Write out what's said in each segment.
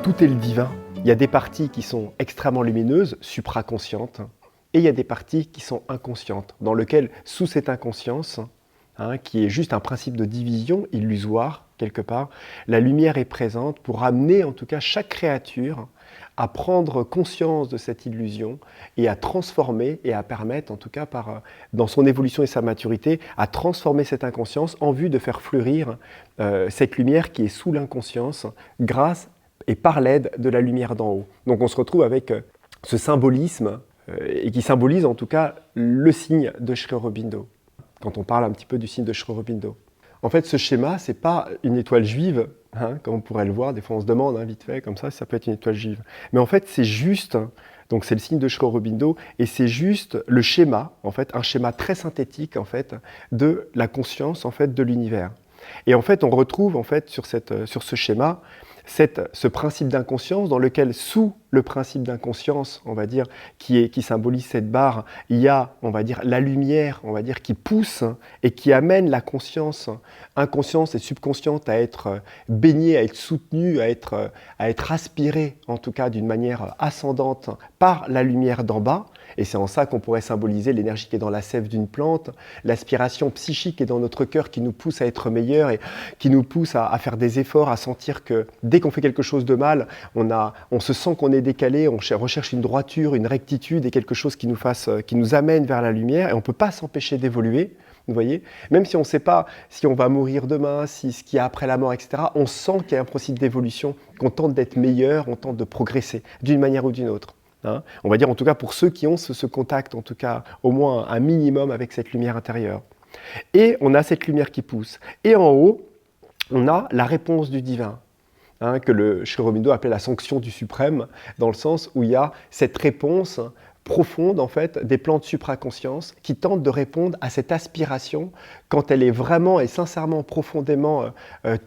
Tout est le divin. Il y a des parties qui sont extrêmement lumineuses, supraconscientes, et il y a des parties qui sont inconscientes, dans lesquelles, sous cette inconscience, qui est juste un principe de division illusoire, quelque part, la lumière est présente pour amener en tout cas chaque créature à prendre conscience de cette illusion et à transformer et à permettre, en tout cas dans son évolution et sa maturité, à transformer cette inconscience en vue de faire fleurir cette lumière qui est sous l'inconscience grâce et par l'aide de la lumière d'en haut. Donc on se retrouve avec ce symbolisme et qui symbolise en tout cas le signe de Sri Aurobindo, quand on parle un petit peu du signe de Sri Aurobindo. En fait, ce schéma, ce n'est pas une étoile juive, comme on pourrait le voir, des fois on se demande vite fait, comme ça peut être une étoile juive. Mais en fait, c'est juste, donc c'est le signe de Sri Aurobindo, et c'est juste le schéma, en fait, un schéma très synthétique, en fait, de la conscience, en fait, de l'univers. Et en fait, on retrouve, en fait, sur ce schéma, ce principe d'inconscience dans lequel, sous le principe d'inconscience, on va dire, qui symbolise cette barre, il y a, on va dire, la lumière, on va dire, qui pousse et qui amène la conscience, inconsciente et subconsciente, à être baignée, à être soutenue, à être aspirée, en tout cas d'une manière ascendante, par la lumière d'en bas. Et c'est en ça qu'on pourrait symboliser l'énergie qui est dans la sève d'une plante, l'aspiration psychique qui est dans notre cœur qui nous pousse à être meilleur et qui nous pousse à faire des efforts, à sentir que dès qu'on fait quelque chose de mal, on se sent qu'on est décalé, on recherche une droiture, une rectitude et quelque chose qui nous amène vers la lumière et on ne peut pas s'empêcher d'évoluer. Vous voyez, même si on ne sait pas si on va mourir demain, ce qu'il y a après la mort, etc., on sent qu'il y a un processus d'évolution, qu'on tente d'être meilleur, on tente de progresser d'une manière ou d'une autre. On va dire en tout cas pour ceux qui ont ce contact, en tout cas au moins un minimum avec cette lumière intérieure. Et on a cette lumière qui pousse. Et en haut, on a la réponse du divin, que le Sri Aurobindo appelait la sanction du suprême, dans le sens où il y a cette réponse profonde en fait des plans de supraconscience qui tentent de répondre à cette aspiration quand elle est vraiment et sincèrement profondément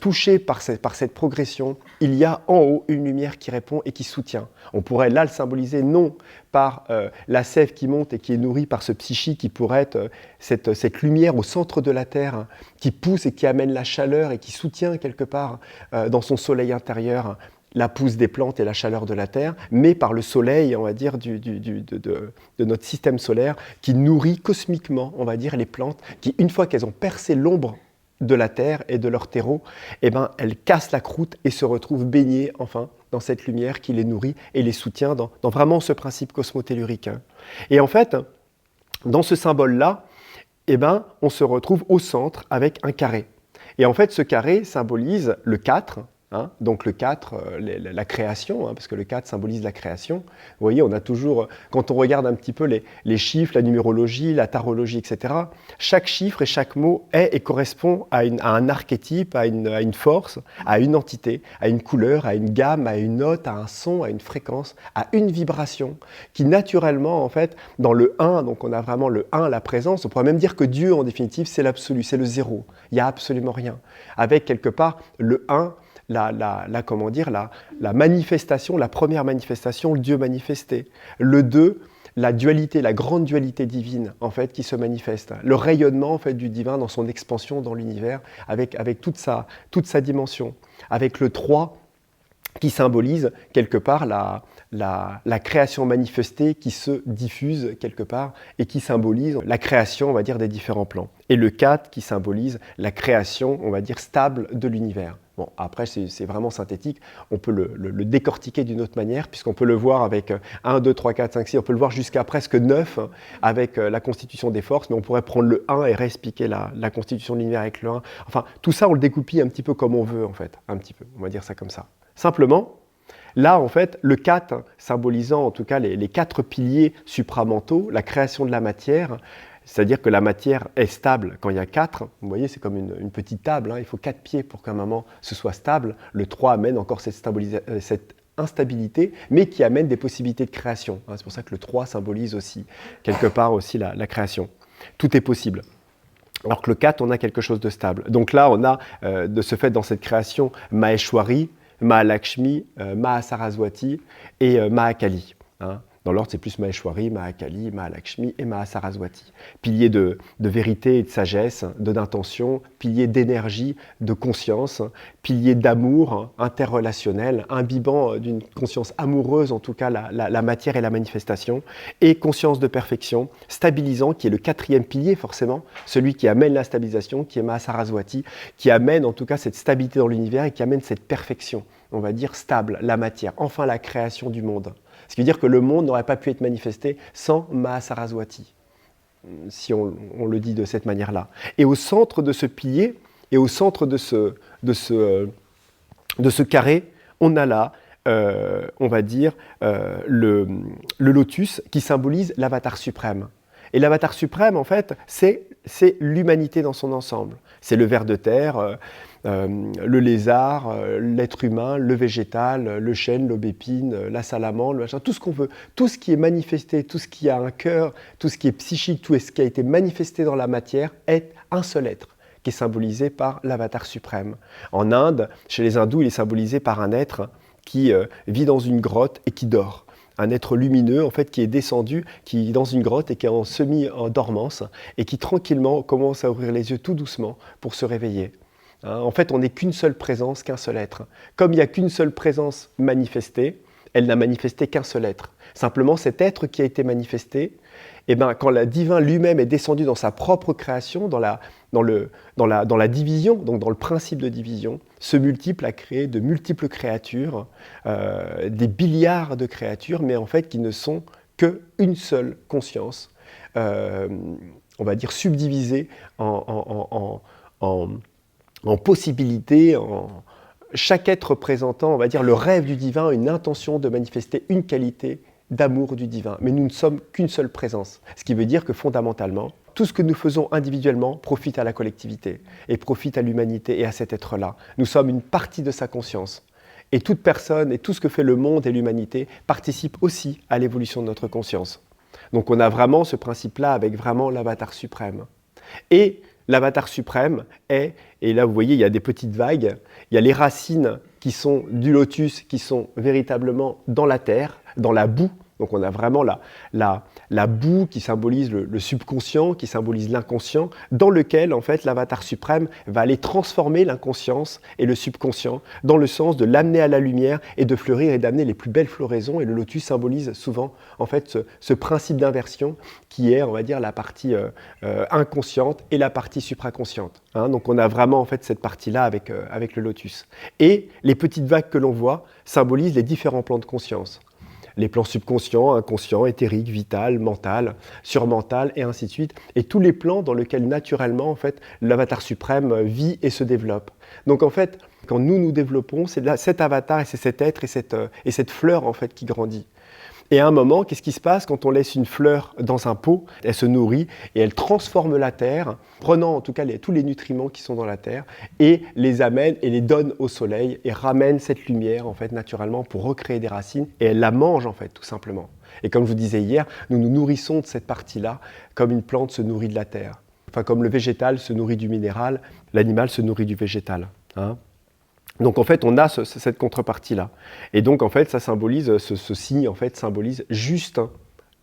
touchée par cette progression. Il y a en haut une lumière qui répond et qui soutient. On pourrait là le symboliser non par la sève qui monte et qui est nourrie par ce psychique qui pourrait être cette lumière au centre de la Terre qui pousse et qui amène la chaleur et qui soutient quelque part dans son soleil intérieur la pousse des plantes et la chaleur de la Terre, mais par le soleil, on va dire, de notre système solaire, qui nourrit cosmiquement, on va dire, les plantes, qui, une fois qu'elles ont percé l'ombre de la Terre et de leur terreau, eh ben, elles cassent la croûte et se retrouvent baignées, enfin, dans cette lumière qui les nourrit et les soutient dans vraiment ce principe cosmotellurique. Et en fait, dans ce symbole-là, eh ben, on se retrouve au centre avec un carré. Et en fait, ce carré symbolise le 4, donc le 4, la création, parce que le 4 symbolise la création. Vous voyez, on a toujours, quand on regarde un petit peu les chiffres, la numérologie, la tarologie, etc., chaque chiffre et chaque mot est et correspond à un archétype, à une force, à une entité, à une couleur, à une gamme, à une note, à un son, à une fréquence, à une vibration qui naturellement, en fait, dans le 1, donc on a vraiment le 1, la présence, on pourrait même dire que Dieu, en définitive, c'est l'absolu, c'est le zéro. Il n'y a absolument rien. Avec quelque part le 1, la manifestation, la première manifestation, le Dieu manifesté. Le 2, la dualité, la grande dualité divine, en fait, qui se manifeste. Le rayonnement, en fait, du divin dans son expansion dans l'univers, avec toute sa dimension. Avec le 3, qui symbolise, quelque part, la création manifestée qui se diffuse, quelque part, et qui symbolise la création, on va dire, des différents plans. Et le 4, qui symbolise la création, on va dire, stable de l'univers. Bon, après, c'est vraiment synthétique. On peut le décortiquer d'une autre manière, puisqu'on peut le voir avec 1, 2, 3, 4, 5, 6, on peut le voir jusqu'à presque 9 avec la constitution des forces, mais on pourrait prendre le 1 et réexpliquer la constitution de l'univers avec le 1. Enfin, tout ça, on le découpille un petit peu comme on veut, en fait, un petit peu, on va dire ça comme ça. Simplement, Là, en fait, le 4, symbolisant en tout cas les 4 piliers supramentaux, la création de la matière, c'est-à-dire que la matière est stable quand il y a 4. Vous voyez, c'est comme une petite table, hein, il faut 4 pieds pour qu'un moment ce soit stable. Le 3 amène encore cette instabilité, mais qui amène des possibilités de création. Hein. C'est pour ça que le 3 symbolise aussi, quelque part aussi la création. Tout est possible. Alors que le 4, on a quelque chose de stable. Donc là, on a de ce fait dans cette création Maheshwari, Mahalakshmi, Mahasaraswati et Mahakali. Hein. Dans l'ordre, c'est plus Maheshwari, Mahakali, Mahalakshmi et Mahasaraswati. Pilier de vérité et de sagesse, d'intention, pilier d'énergie, de conscience, pilier d'amour interrelationnel, imbibant d'une conscience amoureuse, en tout cas la matière et la manifestation, et conscience de perfection, stabilisant, qui est le 4e pilier forcément, celui qui amène la stabilisation, qui est Mahasaraswati, qui amène en tout cas cette stabilité dans l'univers et qui amène cette perfection, on va dire stable, la matière, enfin la création du monde. Ce qui veut dire que le monde n'aurait pas pu être manifesté sans Mahasaraswati, si on le dit de cette manière-là. Et au centre de ce pilier, et au centre de ce carré, on a là, on va dire, le lotus qui symbolise l'avatar suprême. Et l'avatar suprême, en fait, c'est l'humanité dans son ensemble. C'est le ver de terre, le lézard, l'être humain, le végétal, le chêne, l'aubépine, la salamandre, le machin, tout ce qu'on veut, tout ce qui est manifesté, tout ce qui a un cœur, tout ce qui est psychique, tout ce qui a été manifesté dans la matière est un seul être qui est symbolisé par l'avatar suprême. En Inde, chez les hindous, il est symbolisé par un être qui vit dans une grotte et qui dort. Un être lumineux, en fait, qui est descendu, qui est dans une grotte et qui est en semi-dormance et qui tranquillement commence à ouvrir les yeux tout doucement pour se réveiller. En fait, on n'est qu'une seule présence, qu'un seul être. Comme il n'y a qu'une seule présence manifestée, elle n'a manifesté qu'un seul être. Simplement, cet être qui a été manifesté, eh ben, quand le divin lui-même est descendu dans sa propre création, dans la division, donc dans le principe de division, ce multiple a créé de multiples créatures, des billiards de créatures, mais en fait qui ne sont qu'une seule conscience, on va dire subdivisée en possibilités, chaque être représentant, on va dire, le rêve du divin, une intention de manifester une qualité d'amour du divin. Mais nous ne sommes qu'une seule présence. Ce qui veut dire que fondamentalement, tout ce que nous faisons individuellement profite à la collectivité et profite à l'humanité et à cet être-là. Nous sommes une partie de sa conscience. Et toute personne et tout ce que fait le monde et l'humanité participe aussi à l'évolution de notre conscience. Donc on a vraiment ce principe-là avec vraiment l'avatar suprême. Et l'avatar suprême est, et là vous voyez, il y a des petites vagues, il y a les racines qui sont du lotus, qui sont véritablement dans la terre, dans la boue. Donc on a vraiment la boue qui symbolise le subconscient, qui symbolise l'inconscient, dans lequel en fait l'avatar suprême va aller transformer l'inconscience et le subconscient dans le sens de l'amener à la lumière et de fleurir et d'amener les plus belles floraisons. Et le lotus symbolise souvent en fait ce principe d'inversion qui est, on va dire, la partie inconsciente et la partie supraconsciente. Hein. Donc on a vraiment en fait cette partie-là avec le lotus. Et les petites vagues que l'on voit symbolisent les différents plans de conscience. Les plans subconscients, inconscients, éthériques, vital, mental, surmental et ainsi de suite. Et tous les plans dans lesquels naturellement en fait, l'avatar suprême vit et se développe. Donc en fait, quand nous nous développons, c'est cet avatar et c'est cet être et cette fleur en fait qui grandit. Et à un moment, qu'est-ce qui se passe quand on laisse une fleur dans un pot? Elle se nourrit et elle transforme la terre, prenant en tout cas tous les nutriments qui sont dans la terre et les amène et les donne au soleil et ramène cette lumière en fait naturellement pour recréer des racines et elle la mange en fait tout simplement. Et comme je vous disais hier, nous nous nourrissons de cette partie-là comme une plante se nourrit de la terre. Enfin comme le végétal se nourrit du minéral, l'animal se nourrit du végétal. Hein. Donc en fait, on a cette contrepartie-là. Et donc en fait, ça symbolise, ce signe en fait symbolise juste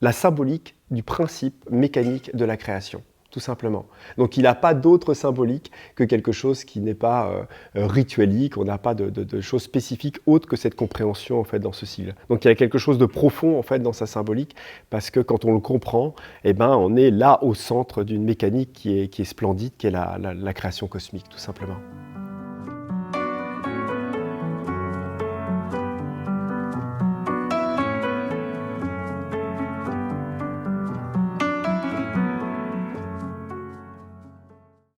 la symbolique du principe mécanique de la création, tout simplement. Donc il n'a pas d'autre symbolique que quelque chose qui n'est pas rituelique, on n'a pas de choses spécifiques autres que cette compréhension en fait dans ce sigle. Donc il y a quelque chose de profond en fait dans sa symbolique, parce que quand on le comprend, eh ben, on est là au centre d'une mécanique qui est splendide, qui est la création cosmique, tout simplement.